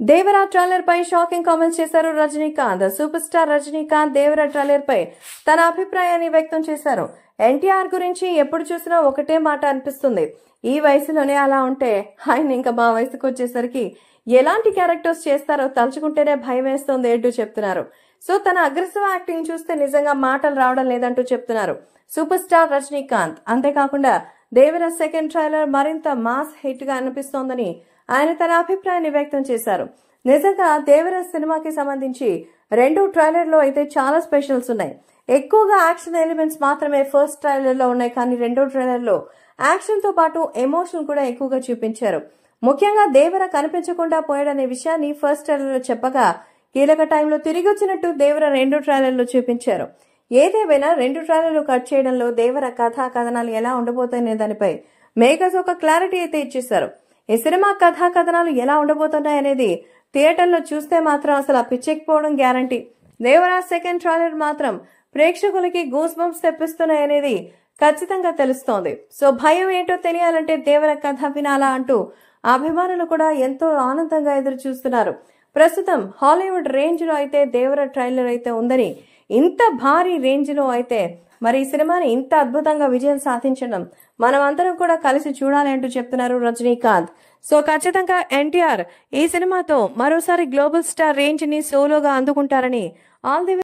Devara trailer పై shocking comments చేశారు Rajinikanth. Super star Rajinikanth Devara trailer పై తన అభిప్రాయాన్ని వ్యక్తం చేశారు. ఎన్టీఆర్ గురించి ఎప్పుడు చూసినా ఒకటే మాట అనిపిస్తుంది, ఈ వయసులోనే అలా ఉంటే ఆయన ఇంకా మా వయసుకు వచ్చేసరికి ఎలాంటి క్యారెక్టర్స్ చేస్తారో తలుచుకుంటేనే భయం వేస్తోంది అంటూ చెప్తున్నారు. సో తన అగ్రెసివ్ యాక్టింగ్ చూస్తే నిజంగా మాటలు రావడం లేదంటూ చెప్తున్నారు సూపర్ స్టార్ రజనీకాంత్. అంతేకాకుండా దేవరా సెకండ్ ట్రైలర్ మరింత మాస్ హిట్ గా అనిపిస్తోందని ఆయన తన అభిప్రాయాన్ని వ్యక్తం చేశారు. నిజంగా దేవరా సినిమాకి సంబంధించి రెండు ట్రైలర్ లో అయితే చాలా స్పెషల్స్ ఉన్నాయి. ఎక్కువగా యాక్షన్ ఎలిమెంట్స్ మాత్రమే ఫస్ట్ ట్రైలర్ లో ఉన్నాయి, కానీ రెండో ట్రైలర్ లో యాక్షన్ తో పాటు ఎమోషన్ కూడా ఎక్కువగా చూపించారు. ముఖ్యంగా దేవరా కనిపించకుండా పోయాడనే విషయాన్ని ఫస్ట్ ట్రైలర్ లో చెప్పగా కీలక టైంలో తిరిగి వచ్చినట్టు దేవరా రెండో ట్రైలర్ లో చూపించారు. ఏదేమైనా రెండు ట్రైలర్లు కట్ చేయడంలో దేవరా కథా కథనాలు ఎలా ఉండబోతాయనే దానిపై మేకర్స్ ఒక క్లారిటీ అయితే ఇచ్చేశారు. ఈ సినిమా కథా కథనాలు ఎలా ఉండబోతున్నాయనేది థియేటర్లో చూస్తే మాత్రం అసలు పిచ్చెక్కిపోవడం గ్యారంటీ. దేవరా సెకండ్ ట్రైలర్ మాత్రం ప్రేక్షకులకి గూస్ బంప్స్ తెప్పిస్తున్నాయనేది ఖచ్చితంగా తెలుస్తోంది. సో భయం ఏంటో తెలియాలంటే దేవరా కథ వినాలా అంటూ అభిమానులు కూడా ఎంతో ఆనందంగా ఎదురు చూస్తున్నారు. ప్రస్తుతం హాలీవుడ్ రేంజ్ లో అయితే దేవరా ట్రైలర్ అయితే ఉందని, ఇంత భారీ రేంజ్ లో అయితే మరి ఈ సినిమాని ఇంత అద్భుతంగా విజయం సాధించడం మనం అందరం కూడా కలిసి చూడాలి అంటూ చెప్తున్నారు రజనీకాంత్. సో ఖచ్చితంగా ఎన్టీఆర్ ఈ సినిమాతో మరోసారి గ్లోబల్ స్టార్ రేంజ్ ని సోలోగా అందుకుంటారని ఆల్ ది